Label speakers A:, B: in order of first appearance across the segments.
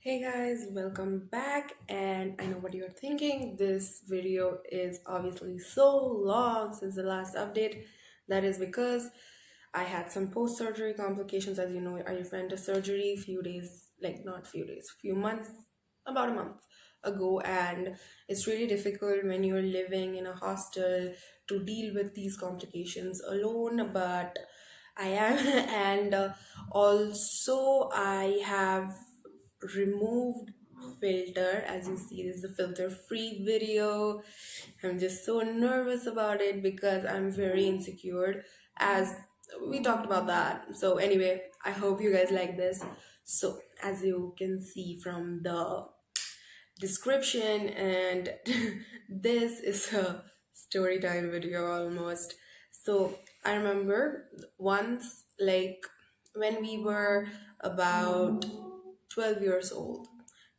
A: Hey guys, welcome back. And I know what you're thinking. This video is obviously so long since the last update. That is because I had some post surgery complications. As you know, I went to surgery few days, like not few days, few months, about a month ago. And it's really difficult when you're living in a hostel to deal with these complications alone. But I am, and also I have removed filter. As you see, this is a filter free video. I'm just so nervous about it because I'm very insecure, as we talked about that. So anyway, I hope you guys like this. So as you can see from the description, and this is a story time video almost. So I remember once, like when we were about 12 years old.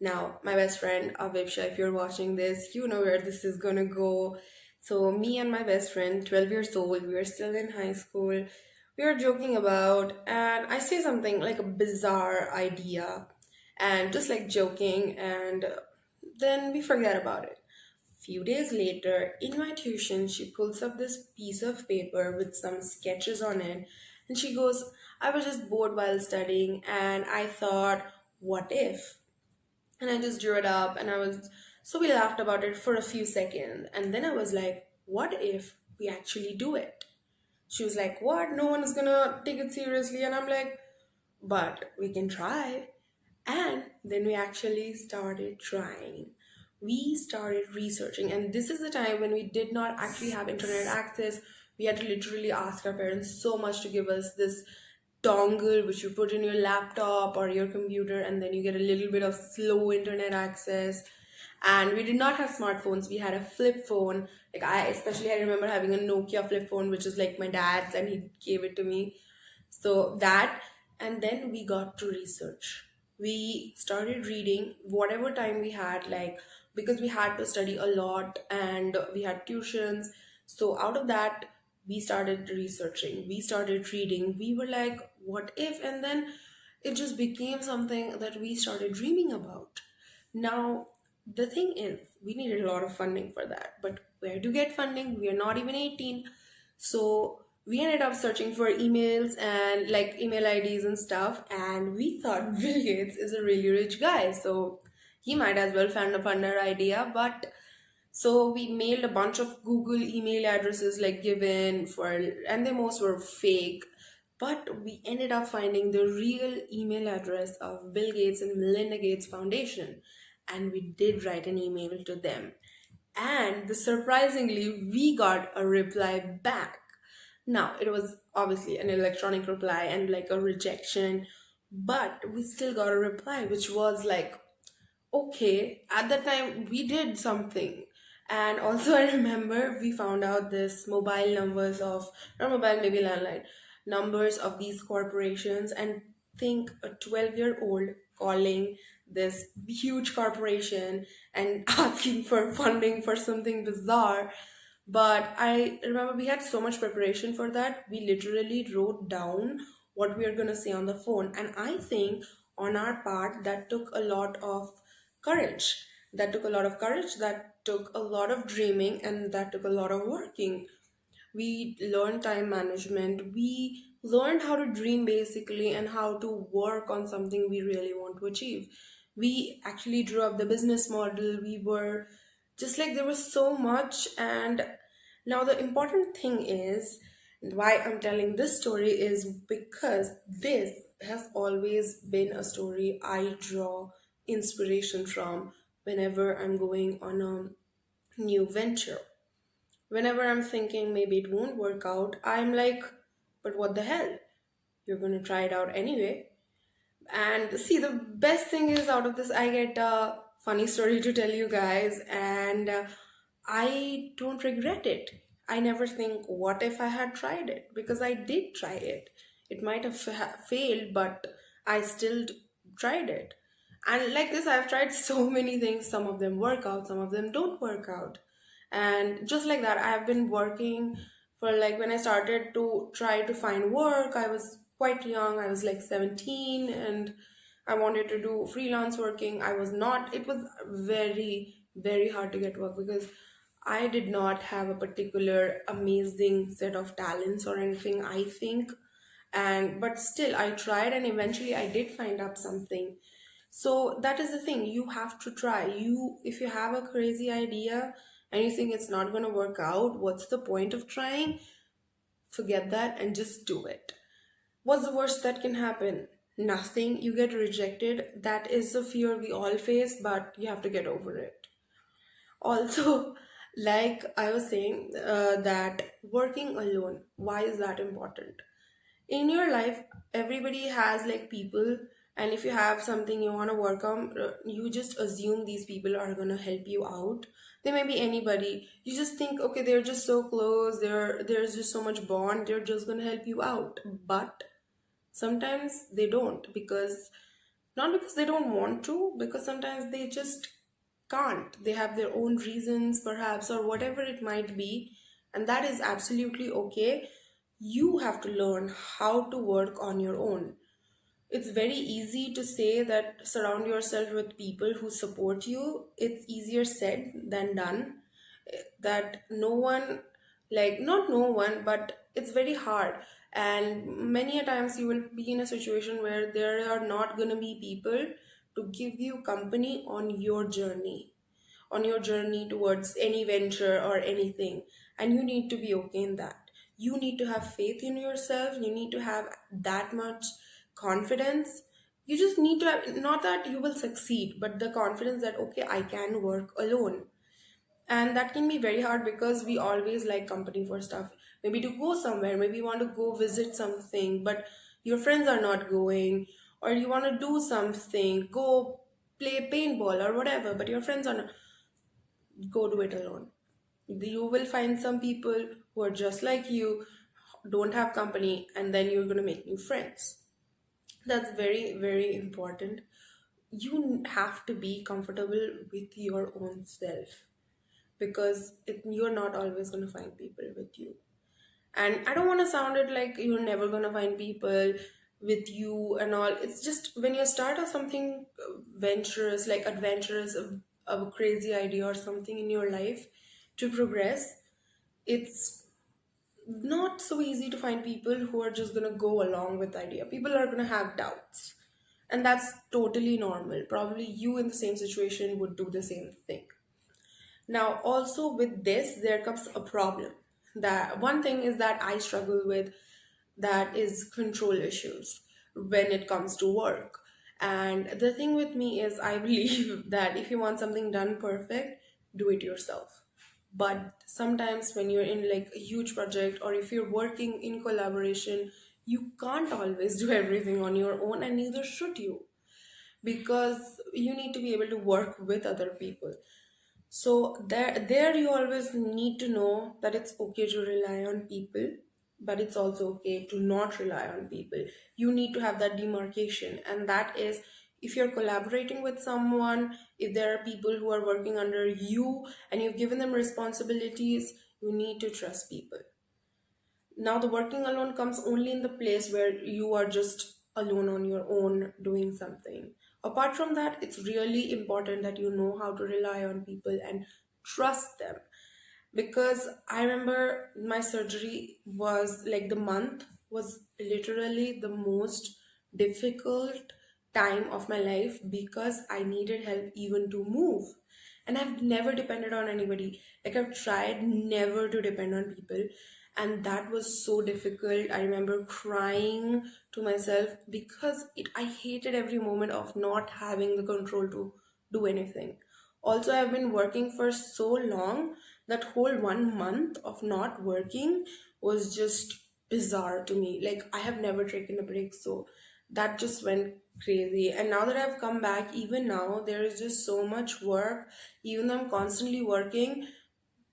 A: Now, my best friend, Avipsha, if you're watching this, you know where this is gonna go. So, me and my best friend, 12 years old, we were still in high school. We were joking about, and I say something like a bizarre idea, and just like joking, and then we forget about it. Few days later, in my tuition, she pulls up this piece of paper with some sketches on it, and she goes, I was just bored while studying, and I thought, what if? And I just drew it up, and so we laughed about it for a few seconds, and then I was like, what if we actually do it? She was like, what? No one is gonna take it seriously. And I'm like, but we can try. And then we actually started trying. We started researching, and this is the time when we did not actually have internet access. We had to literally ask our parents so much to give us this dongle which you put in your laptop or your computer, and then you get a little bit of slow internet access. And we did not have smartphones, we had a flip phone. Like I remember having a Nokia flip phone, which is like my dad's, and he gave it to me. So that, and then we got to research. We started reading whatever time we had, like, because we had to study a lot and we had tuitions. So out of that, we started researching, we started reading. We were like, what if? And then it just became something that we started dreaming about. Now, the thing is, we needed a lot of funding for that. But where to get funding? We are not even 18. So we ended up searching for emails and like email IDs and stuff. And we thought Bill Gates is a really rich guy. So he might as well fund our idea. But so we mailed a bunch of Google email addresses like given for, and they most were fake. But we ended up finding the real email address of Bill Gates and Melinda Gates Foundation. And we did write an email to them. And surprisingly, we got a reply back. Now, it was obviously an electronic reply and like a rejection, but we still got a reply, which was like, okay, at that time we did something. And also I remember we found out this mobile numbers of, not mobile, maybe landline numbers of these corporations. And think a 12-year-old calling this huge corporation and asking for funding for something bizarre. But I remember we had so much preparation for that. We literally wrote down what we are going to say on the phone. And I think on our part, that took a lot of courage. That took a lot of courage, that took a lot of dreaming, and that took a lot of working. We learned time management. We learned how to dream basically and how to work on something we really want to achieve. We actually drew up the business model. We were just like, there was so much. And now the important thing is, why I'm telling this story is because this has always been a story I draw inspiration from whenever I'm going on a new venture. Whenever I'm thinking maybe it won't work out, I'm like, but what the hell? You're gonna try it out anyway. And see, the best thing is, out of this, I get a funny story to tell you guys, and I don't regret it. I never think, what if I had tried it? Because I did try it. It might have failed, but I still tried it. And like this, I've tried so many things. Some of them work out, some of them don't work out. And just like that, I have been working for, like, when I started to try to find work, I was quite young. I was like 17, and I wanted to do freelance working. I was not, it was very, very hard to get work because I did not have a particular amazing set of talents or anything, I think. And but still I tried and eventually I did find out something. So that is the thing, you have to try. You, if you have a crazy idea and you think it's not going to work out, what's the point of trying? Forget that and just do it. What's the worst that can happen? Nothing. You get rejected. That is the fear we all face, but you have to get over it. Also, like I was saying, that working alone, why is that important? In your life, everybody has like people, and if you have something you want to work on, you just assume these people are going to help you out. They may be anybody. You just think, okay, they're just so close, there's just so much bond, they're just going to help you out. But sometimes they don't, because not because they don't want to, because sometimes they just can't. They have their own reasons, perhaps, or whatever it might be, and that is absolutely okay. You have to learn how to work on your own. It's very easy to say that surround yourself with people who support you. It's easier said than done. That no one, like, not no one, but it's very hard. And many a times you will be in a situation where there are not going to be people to give you company on your journey towards any venture or anything. And you need to be okay in that. You need to have faith in yourself. You need to have that much confidence. You just need to have, not that you will succeed, but the confidence that, okay, I can work alone. And that can be very hard because we always like company for stuff. Maybe to go somewhere, maybe you want to go visit something, but your friends are not going, or you want to do something, go play paintball or whatever, but your friends are not. Go do it alone. You will find some people who are just like you, don't have company, and then you're going to make new friends. That's very, very important. You have to be comfortable with your own self, because you're not always going to find people with you. And I don't want to sound it like you're never going to find people with you and all. It's just when you start on something venturous, like adventurous, a crazy idea or something in your life to progress, it's not so easy to find people who are just going to go along with the idea. People are going to have doubts, and that's totally normal. Probably you in the same situation would do the same thing. Now, also with this, there comes a problem. That one thing is that I struggle with, that is control issues when it comes to work. And the thing with me is, I believe that if you want something done perfect, do it yourself. But sometimes when you're in like a huge project, or if you're working in collaboration, you can't always do everything on your own, and neither should you, because you need to be able to work with other people. So there you always need to know that it's okay to rely on people, but it's also okay to not rely on people. You need to have that demarcation, and that is, if you're collaborating with someone, if there are people who are working under you and you've given them responsibilities, you need to trust people. Now, the working alone comes only in the place where you are just alone on your own doing something. Apart from that, it's really important that you know how to rely on people and trust them. Because I remember my surgery was like, the month was literally the most difficult time of my life, because I needed help even to move. And I've never depended on anybody. Like, I've tried never to depend on people. And that was so difficult. I remember crying to myself because I hated every moment of not having the control to do anything. Also, I've been working for so long that whole 1 month of not working was just bizarre to me. Like, I have never taken a break, so that just went crazy. And now that I've come back, even now, there is just so much work. Even though I'm constantly working,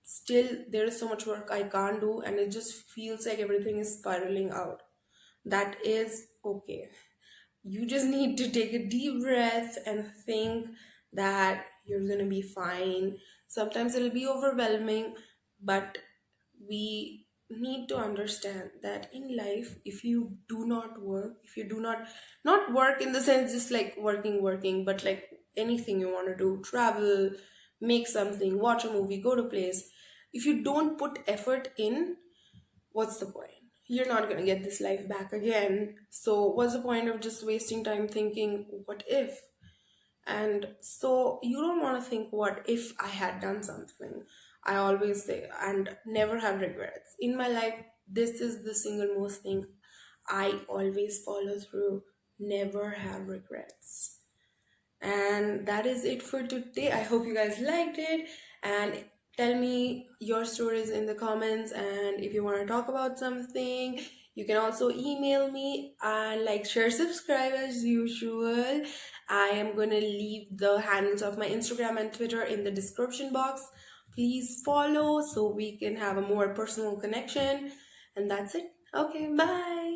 A: still there is so much work I can't do, and it just feels like everything is spiraling out. That is okay. You just need to take a deep breath and think that you're gonna be fine. Sometimes it'll be overwhelming, but we need to understand that in life, if you do not work, if you do not work in the sense just like working, but like anything you want to do, travel, make something, watch a movie, go to place, if you don't put effort in, what's the point? You're not going to get this life back again. So what's the point of just wasting time thinking what if? And so you don't want to think what if I had done something. I always say, and never have regrets in my life. This is the single most thing I always follow through. Never have regrets. And that is it for today. I hope you guys liked it. And tell me your stories in the comments. And if you want to talk about something, you can also email me, and like, share, subscribe as usual. I am going to leave the handles of my Instagram and Twitter in the description box. Please follow so we can have a more personal connection. And that's it. Okay, bye.